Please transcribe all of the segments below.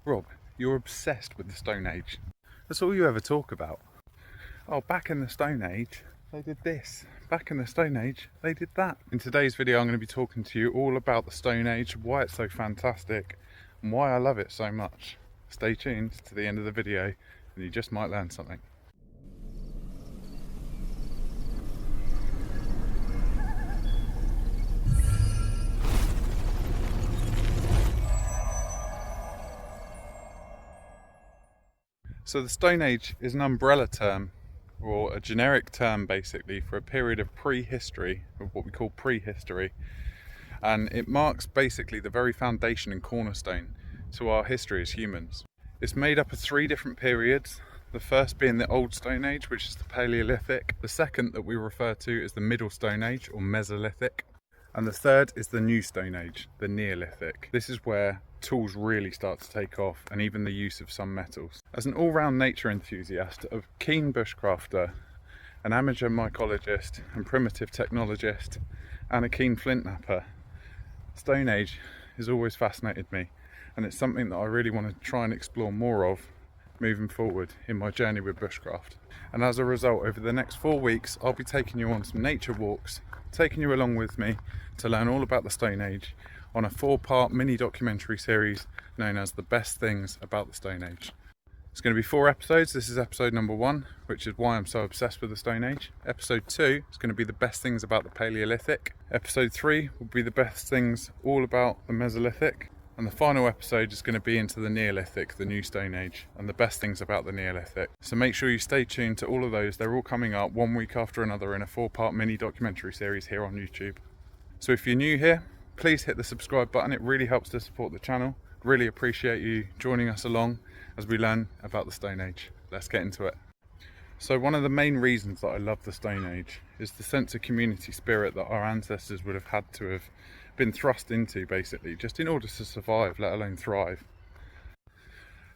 Rob, you're obsessed with the Stone Age. That's all you ever talk about. Oh, back in the Stone Age, they did this. Back in the Stone Age, they did that. In today's video, I'm going to be talking to you all about the Stone Age, why it's so fantastic, and why I love it so much. Stay tuned to the end of the video, and you just might learn something. So the Stone Age is an umbrella term, or a generic term basically, for a period of prehistory, of what we call prehistory, and it marks basically the very foundation and cornerstone to our history as humans. It's made up of 3 different periods, the first being the Old Stone Age, which is the Paleolithic, the second that we refer to as the Middle Stone Age, or Mesolithic, and the third is the New Stone Age, the Neolithic. This is where tools really start to take off, and even the use of some metals. As an all-round nature enthusiast, a keen bushcrafter, an amateur mycologist and primitive technologist, and a keen flintnapper, Stone Age has always fascinated me, and it's something that I really want to try and explore more of moving forward in my journey with bushcraft. And as a result, over the next 4 weeks, I'll be taking you on some nature walks, taking you along with me to learn all about the Stone Age on a 4-part mini documentary series known as The Best Things About the Stone Age. It's going to be 4 episodes. This is episode number 1, which is why I'm so obsessed with the Stone Age. Episode 2 is going to be the best things about the Paleolithic. Episode 3 will be the best things all about the Mesolithic. And the final episode is going to be into the Neolithic, the New Stone Age, and the best things about the Neolithic. So make sure you stay tuned to all of those. They're all coming up 1 week after another in a 4-part mini documentary series here on YouTube. So if you're new here, please hit the subscribe button. It really helps to support the channel. Really appreciate you joining us along as we learn about the Stone Age. Let's get into it. So one of the main reasons that I love the Stone Age is the sense of community spirit that our ancestors would have had to have been thrust into, basically, just in order to survive, let alone thrive.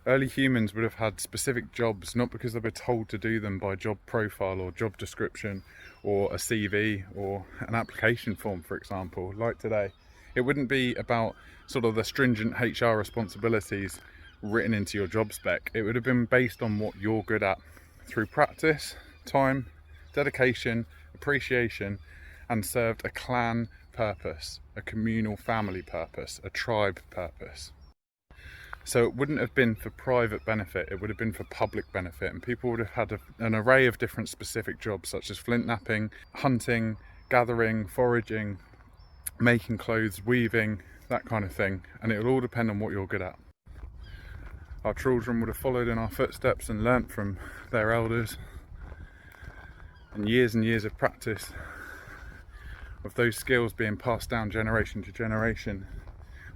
Early humans would have had specific jobs, not because they were told to do them by job profile or job description or a CV or an application form, for example, like today. It wouldn't be about sort of the stringent HR responsibilities written into your job spec. It would have been based on what you're good at through practice, time, dedication, appreciation, and served a clan purpose, a communal family purpose, a tribe purpose. So it wouldn't have been for private benefit, it would have been for public benefit, and people would have had an array of different specific jobs such as flintnapping, hunting, gathering, foraging, making clothes, weaving, that kind of thing, and it will all depend on what you're good at. Our children would have followed in our footsteps and learnt from their elders, and years of practice of those skills being passed down generation to generation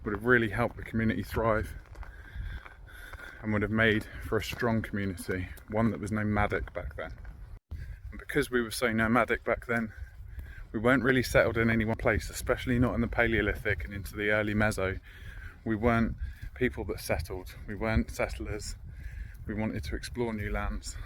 would have really helped the community thrive and would have made for a strong community, one that was nomadic back then. And because we were so nomadic back then, we weren't really settled in any one place, especially not in the Paleolithic and into the early Meso. We weren't people that settled, we weren't settlers, we wanted to explore new lands.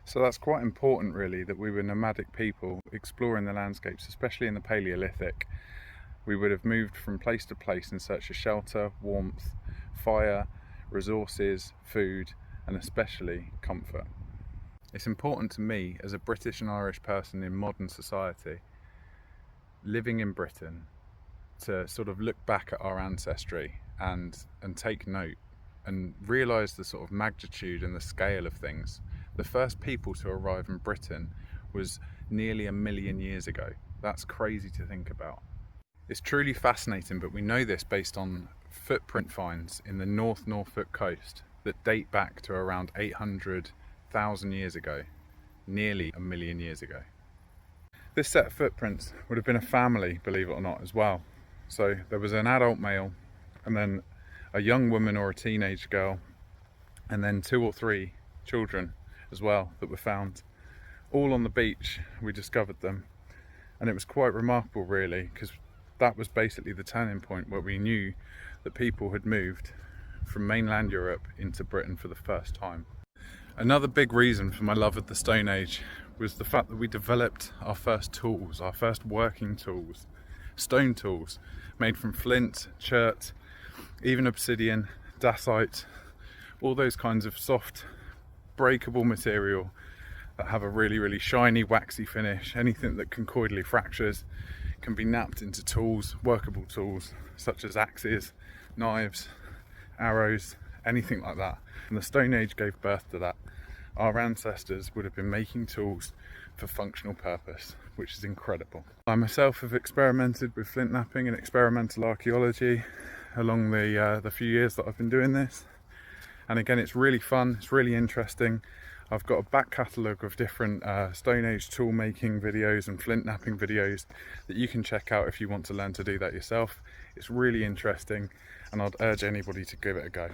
So that's quite important really, that we were nomadic people exploring the landscapes, especially in the Paleolithic. We would have moved from place to place in search of shelter, warmth, fire, resources, food, and especially comfort. It's important to me as a British and Irish person in modern society, living in Britain, to sort of look back at our ancestry and take note and realise the sort of magnitude and the scale of things. The first people to arrive in Britain was nearly 1 million years ago. That's crazy to think about. It's truly fascinating, but we know this based on footprint finds in the North Norfolk coast that date back to around 800,000 years ago, nearly 1 million years ago. This set of footprints would have been a family, believe it or not, as well. So there was an adult male, and then a young woman or a teenage girl, and then 2 or 3 children as well that were found. All on the beach, we discovered them. And it was quite remarkable really, because that was basically the turning point where we knew that people had moved from mainland Europe into Britain for the first time. Another big reason for my love of the Stone Age was the fact that we developed our first tools, our first working tools, stone tools made from flint, chert, even obsidian, dacite, all those kinds of soft, breakable material that have a really shiny, waxy finish. Anything that conchoidally fractures can be napped into tools, workable tools, such as axes, knives, arrows, anything like that. And the Stone Age gave birth to that. Our ancestors would have been making tools for functional purpose, which is incredible. I myself have experimented with flintnapping and experimental archaeology along the few years that I've been doing this. And again, it's really fun, it's really interesting. I've got a back catalogue of different Stone Age tool making videos and flintnapping videos that you can check out if you want to learn to do that yourself. It's really interesting, and I'd urge anybody to give it a go.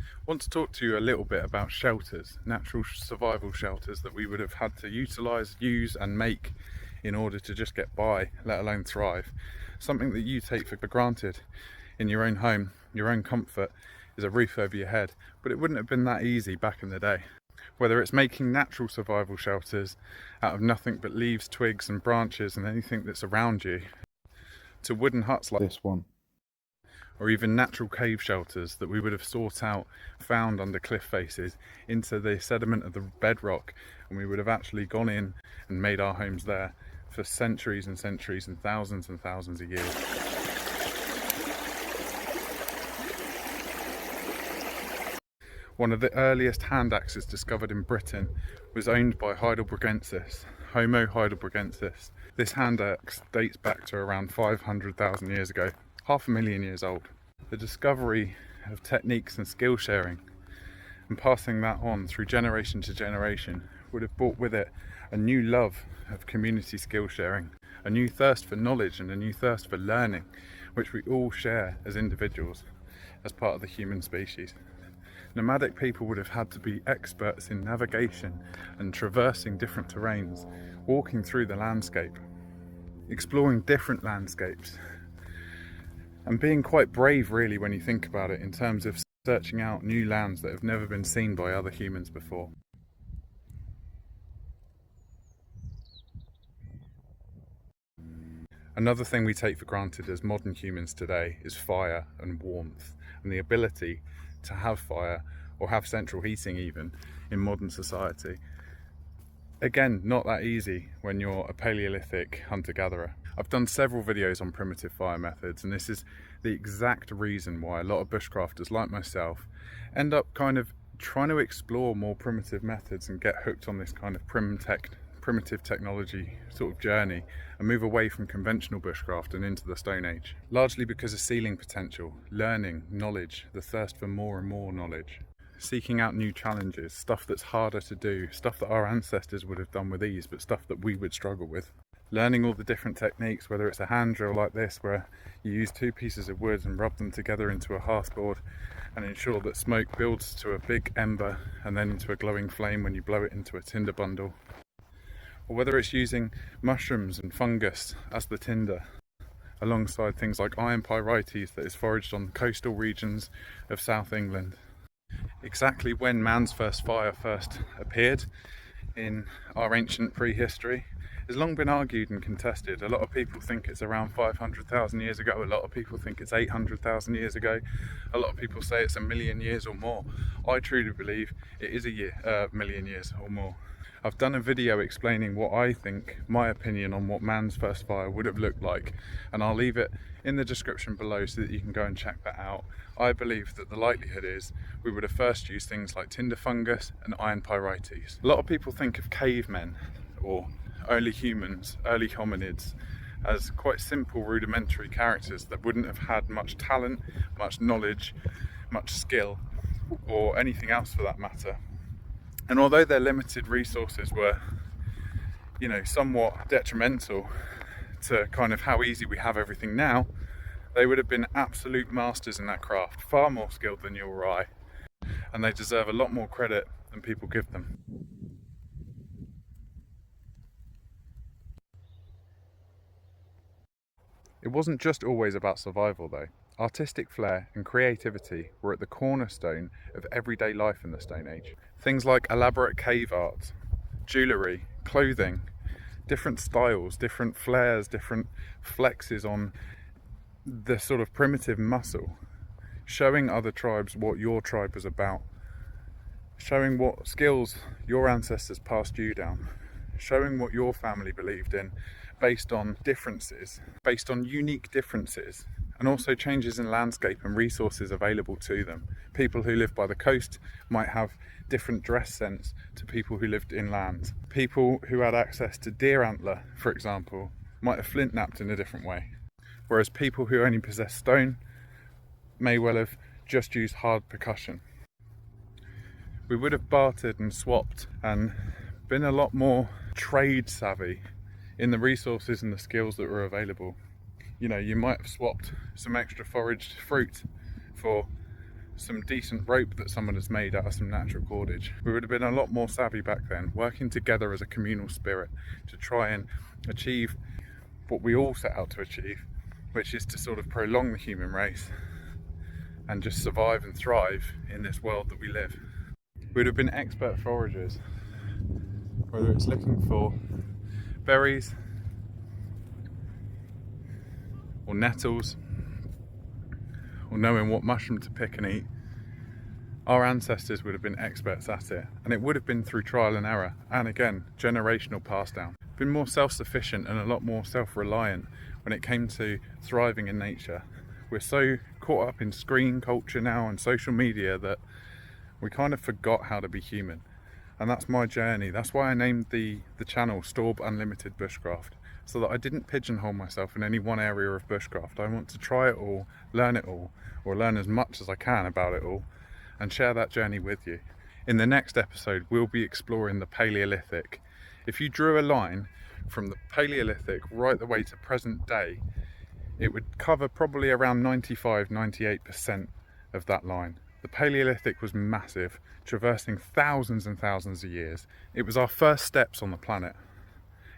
I want to talk to you a little bit about shelters, natural survival shelters that we would have had to utilise, use and make in order to just get by, let alone thrive. Something that you take for granted in your own home, your own comfort, is a roof over your head, but it wouldn't have been that easy back in the day. Whether it's making natural survival shelters out of nothing but leaves, twigs and branches and anything that's around you, to wooden huts like this one, or even natural cave shelters that we would have sought out, found under cliff faces, into the sediment of the bedrock, and we would have actually gone in and made our homes there for centuries and centuries and thousands of years. One of the earliest hand axes discovered in Britain was owned by Heidelbergensis, Homo heidelbergensis. This hand axe dates back to around 500,000 years ago, 500,000 years old. The discovery of techniques and skill sharing and passing that on through generation to generation would have brought with it a new love of community skill sharing, a new thirst for knowledge and a new thirst for learning, which we all share as individuals, as part of the human species. Nomadic people would have had to be experts in navigation and traversing different terrains, walking through the landscape, exploring different landscapes, and being quite brave really when you think about it, in terms of searching out new lands that have never been seen by other humans before. Another thing we take for granted as modern humans today is fire and warmth, and the ability to have fire or have central heating even in modern society. Again, not that easy when you're a Paleolithic hunter-gatherer. I've done several videos on primitive fire methods, and this is the exact reason why a lot of bushcrafters like myself end up kind of trying to explore more primitive methods and get hooked on this kind of primitive technology sort of journey and move away from conventional bushcraft and into the Stone Age. Largely because of sealing potential, learning, knowledge, the thirst for more and more knowledge. Seeking out new challenges, stuff that's harder to do, stuff that our ancestors would have done with ease, but stuff that we would struggle with. Learning all the different techniques, whether it's a hand drill like this, where you use two pieces of wood and rub them together into a hearthboard and ensure that smoke builds to a big ember and then into a glowing flame when you blow it into a tinder bundle. Or whether it's using mushrooms and fungus as the tinder, alongside things like iron pyrites that is foraged on coastal regions of South England. Exactly when man's first fire first appeared in our ancient prehistory has long been argued and contested. A lot of people think it's around 500,000 years ago, a lot of people think it's 800,000 years ago, a lot of people say it's 1,000,000 years or more. I truly believe it is a million years or more. I've done a video explaining what I think, my opinion on what man's first fire would have looked like, and I'll leave it in the description below so that you can go and check that out. I believe that the likelihood is we would have first used things like tinder fungus and iron pyrites. A lot of people think of cavemen or early humans, early hominids, as quite simple rudimentary characters that wouldn't have had much talent, much knowledge, much skill, or anything else for that matter. And although their limited resources were, somewhat detrimental to kind of how easy we have everything now, they would have been absolute masters in that craft, far more skilled than you or I, and they deserve a lot more credit than people give them. It wasn't just always about survival though. Artistic flair and creativity were at the cornerstone of everyday life in the Stone Age. Things like elaborate cave art, jewellery, clothing, different styles, different flares, different flexes on the sort of primitive muscle, showing other tribes what your tribe was about, showing what skills your ancestors passed you down, showing what your family believed in based on differences, based on unique differences, and also changes in landscape and resources available to them. People who live by the coast might have different dress sense to people who lived inland. People who had access to deer antler, for example, might have flint-napped in a different way, whereas people who only possess stone may well have just used hard percussion. We would have bartered and swapped and been a lot more trade savvy in the resources and the skills that were available. You know, you might have swapped some extra foraged fruit for some decent rope that someone has made out of some natural cordage. We would have been a lot more savvy back then, working together as a communal spirit to try and achieve what we all set out to achieve, which is to sort of prolong the human race and just survive and thrive in this world that we live. We would have been expert foragers, whether it's looking for berries or nettles or knowing what mushroom to pick and eat. Our ancestors would have been experts at it, and it would have been through trial and error, and again, generational pass down. Been more self-sufficient and a lot more self-reliant when it came to thriving in nature. We're so caught up in screen culture now and social media that we kind of forgot how to be human. And that's my journey. That's why I named the channel Storb Unlimited Bushcraft, so that I didn't pigeonhole myself in any one area of bushcraft. I want to try it all, or learn as much as I can about it all, and share that journey with you. In the next episode, we'll be exploring the Paleolithic. If you drew a line from the Paleolithic right the way to present day, it would cover probably around 95-98% of that line. The Paleolithic was massive, traversing thousands and thousands of years. It was our first steps on the planet.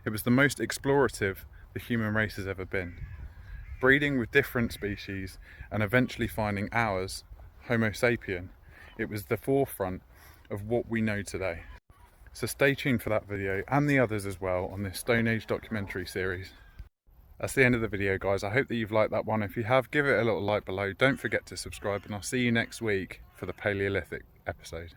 It was the most explorative the human race has ever been. Breeding with different species and eventually finding ours, Homo sapien, it was the forefront of what we know today. So stay tuned for that video and the others as well on this Stone Age documentary series. That's the end of the video, guys. I hope that you've liked that one. If you have, give it a little like below. Don't forget to subscribe, and I'll see you next week for the Paleolithic episode.